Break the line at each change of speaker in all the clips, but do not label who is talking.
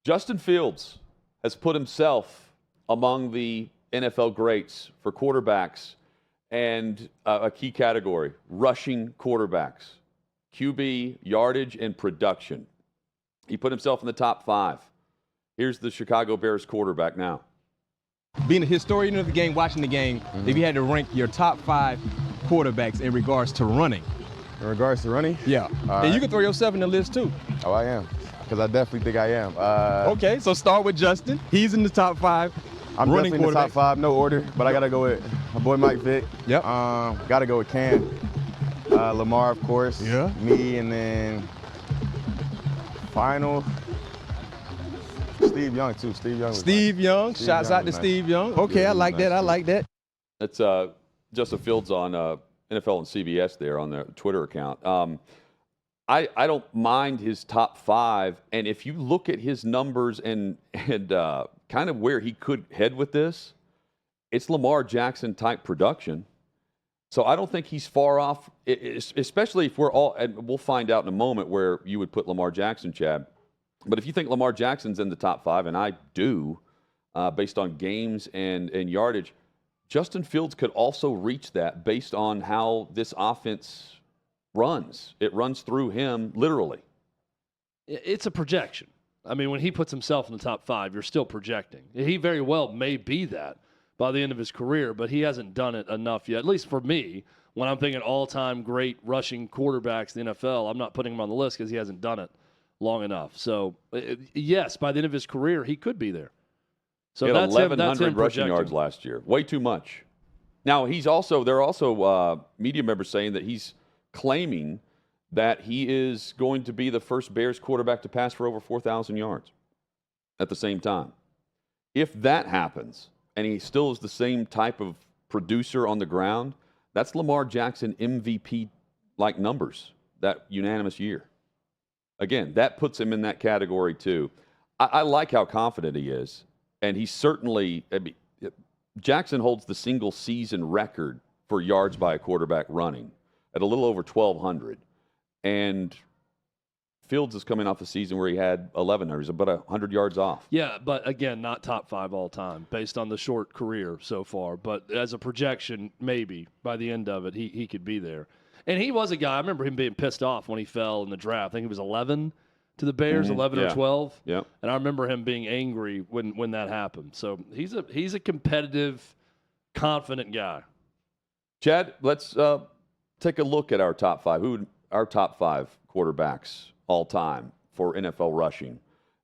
Justin Fields has put himself among the NFL greats for quarterbacks and a key category, rushing quarterbacks, QB, yardage, and production. He put himself in the top 5. Here's the Chicago Bears quarterback now.
Being a historian of the game, watching the game, if you had to rank your top 5 quarterbacks in regards to running.
In regards to running?
Yeah. And you can throw yourself in the list too.
Oh, I am. Because I definitely think I am.
Okay, so start with Justin. He's in the top 5.
I'm definitely in the top 5, no order, but I got to go with my boy Mike Vick.
Yep.
Got to go with Cam. Lamar, of course.
Yeah.
Me, and then final. Steve Young, too. Steve Young.
Shouts out to Steve Young. Okay, I like that. I like that.
That's Justin Fields on NFL and CBS there on their Twitter account. I don't mind his top 5, and if you look at his numbers and kind of where he could head with this, it's Lamar Jackson type production. So I don't think he's far off, especially if we're all, and we'll find out in a moment where you would put Lamar Jackson, Chad. But if you think Lamar Jackson's in the top 5, and I do, based on games and yardage, Justin Fields could also reach that based on how this offense runs. It runs through him literally.
It's a projection. I mean, when he puts himself in the top 5, you're still projecting. He very well may be that by the end of his career, but he hasn't done it enough yet, at least for me. When I'm thinking all-time great rushing quarterbacks in the NFL, I'm not putting him on the list because he hasn't done it long enough. So, yes, by the end of his career, he could be there. So
he had
that's
1,100
him
rushing yards last year. Way too much. Now, there are also media members saying that he's claiming that he is going to be the first Bears quarterback to pass for over 4,000 yards at the same time. If that happens, and he still is the same type of producer on the ground, that's Lamar Jackson MVP-like numbers that unanimous year. Again, that puts him in that category too. I like how confident he is, and he certainly Jackson holds the single-season record for yards by a quarterback running at a little over 1,200. And Fields is coming off a season where he had 1,100. He's about 100 yards off.
Yeah, but again, not top 5 all time based on the short career so far. But as a projection, maybe by the end of it, he could be there. And he was a guy, I remember him being pissed off when he fell in the draft. I think he was 11 to the Bears, 11 or 12.
Yeah.
And I remember him being angry when that happened. So he's a competitive, confident guy.
Chad, let's take a look at our top 5. Our top 5 quarterbacks all time for NFL rushing.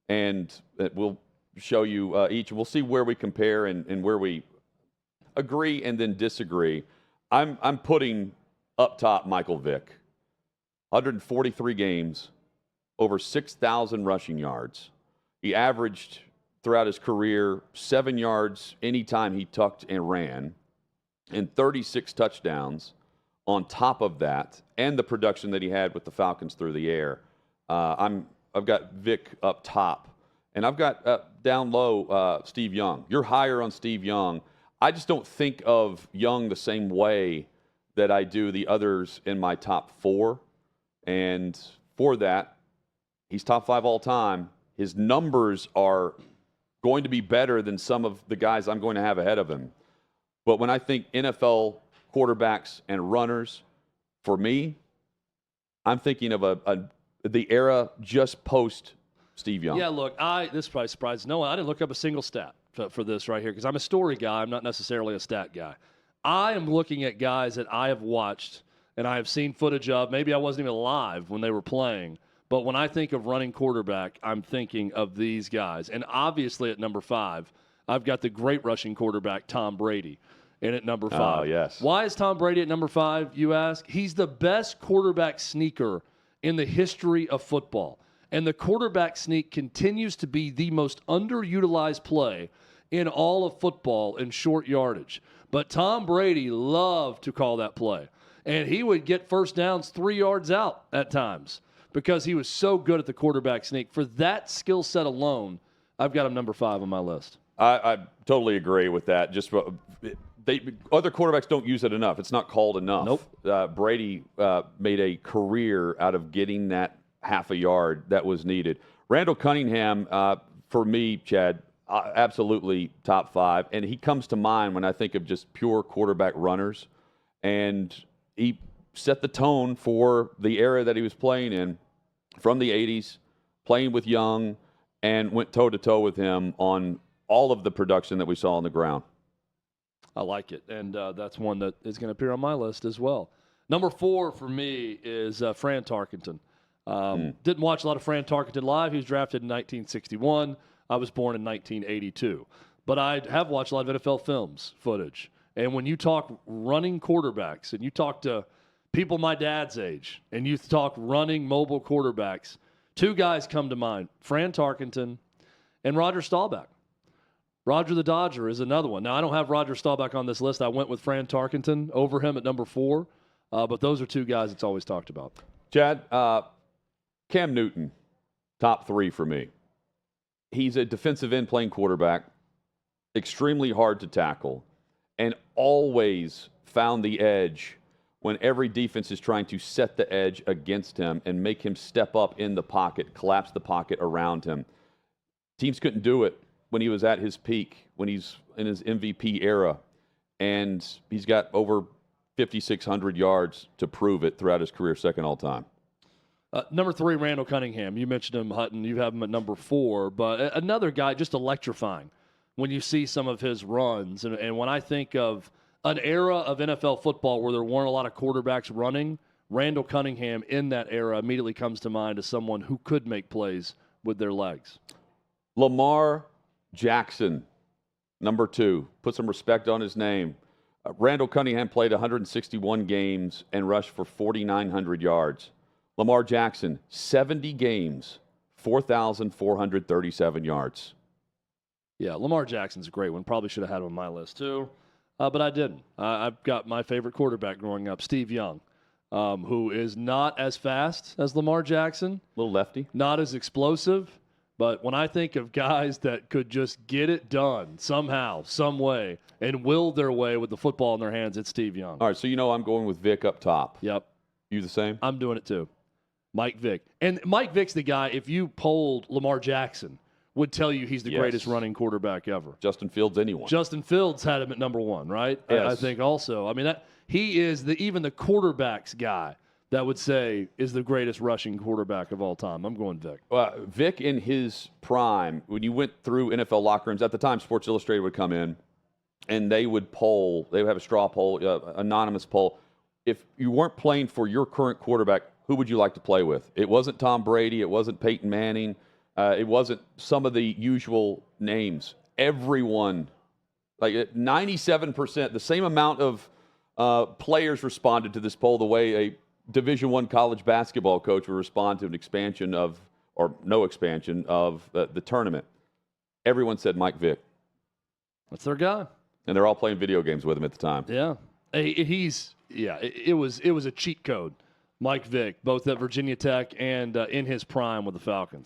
And we'll show you each. We'll see where we compare and where we agree and then disagree. I'm putting up top Michael Vick. 143 games, over 6,000 rushing yards. He averaged throughout his career 7 yards anytime he tucked and ran, and 36 touchdowns on top of that, and the production that he had with the Falcons through the air. I've got Vick up top, and I've got down low Steve Young. You're higher on Steve Young. I just don't think of Young the same way that I do the others in my top 4. And for that, he's top 5 all time. His numbers are going to be better than some of the guys I'm going to have ahead of him. But when I think NFL quarterbacks and runners, for me, I'm thinking of the era just post Steve Young.
Yeah, look, this probably surprised no one. I didn't look up a single stat for this right here because I'm a story guy. I'm not necessarily a stat guy. I am looking at guys that I have watched and I have seen footage of. Maybe I wasn't even alive when they were playing. But when I think of running quarterback, I'm thinking of these guys. And obviously at number 5, I've got the great rushing quarterback, Tom Brady, in at number 5.
Oh, yes.
Why is Tom Brady at number 5, you ask? He's the best quarterback sneaker in the history of football. And the quarterback sneak continues to be the most underutilized play in all of football in short yardage. But Tom Brady loved to call that play. And he would get first downs 3 yards out at times because he was so good at the quarterback sneak. For that skill set alone, I've got him number 5 on my list.
I totally agree with that. Just other quarterbacks don't use it enough. It's not called enough.
Nope.
Brady made a career out of getting that half a yard that was needed. Randall Cunningham, for me, Chad, absolutely top 5. And he comes to mind when I think of just pure quarterback runners. And he set the tone for the era that he was playing in from the 80s, playing with Young, and went toe-to-toe with him on all of the production that we saw on the ground.
I like it, and that's one that is going to appear on my list as well. Number 4 for me is Fran Tarkenton. Didn't watch a lot of Fran Tarkenton live. He was drafted in 1961. I was born in 1982. But I have watched a lot of NFL films footage. And when you talk running quarterbacks and you talk to people my dad's age and you talk running mobile quarterbacks, 2 guys come to mind, Fran Tarkenton and Roger Staubach. Roger the Dodger is another one. Now, I don't have Roger Staubach on this list. I went with Fran Tarkenton over him at number 4. But those are 2 guys that's always talked about.
Chad, Cam Newton, top 3 for me. He's a defensive end playing quarterback, extremely hard to tackle, and always found the edge when every defense is trying to set the edge against him and make him step up in the pocket, collapse the pocket around him. Teams couldn't do it when he was at his peak, when he's in his MVP era, and he's got over 5,600 yards to prove it throughout his career, second all-time.
Number 3, Randall Cunningham. You mentioned him, Hutton. You have him at number 4. But another guy just electrifying when you see some of his runs. And when I think of an era of NFL football where there weren't a lot of quarterbacks running, Randall Cunningham in that era immediately comes to mind as someone who could make plays with their legs.
Lamar Jackson, number 2. Put some respect on his name. Randall Cunningham played 161 games and rushed for 4,900 yards. Lamar Jackson, 70 games, 4,437 yards.
Yeah, Lamar Jackson's a great one. Probably should have had him on my list too, but I didn't. I've got my favorite quarterback growing up, Steve Young, who is not as fast as Lamar Jackson.
Little lefty.
Not as explosive, but when I think of guys that could just get it done somehow, some way, and will their way with the football in their hands, it's Steve Young.
All right, so you know I'm going with Vic up top.
Yep.
You the same?
I'm doing it too. Mike Vick. And Mike Vick's the guy, if you polled Lamar Jackson, would tell you he's the greatest running quarterback ever.
Justin Fields, anyone.
Justin Fields had him at number 1, right?
Yes.
I think also. I mean, he is even the quarterbacks guy that would say is the greatest rushing quarterback of all time. I'm going Vick.
Vic in his prime, when you went through NFL locker rooms, at the time Sports Illustrated would come in and they would poll, they would have a straw poll, anonymous poll. If you weren't playing for your current quarterback, who would you like to play with? It wasn't Tom Brady. It wasn't Peyton Manning. It wasn't some of the usual names. Everyone, like 97%, the same amount of players responded to this poll the way a Division I college basketball coach would respond to an expansion of, or no expansion of the tournament. Everyone said Mike Vick.
That's their guy.
And they're all playing video games with him at the time.
Yeah. It was a cheat code. Mike Vick, both at Virginia Tech and in his prime with the Falcons.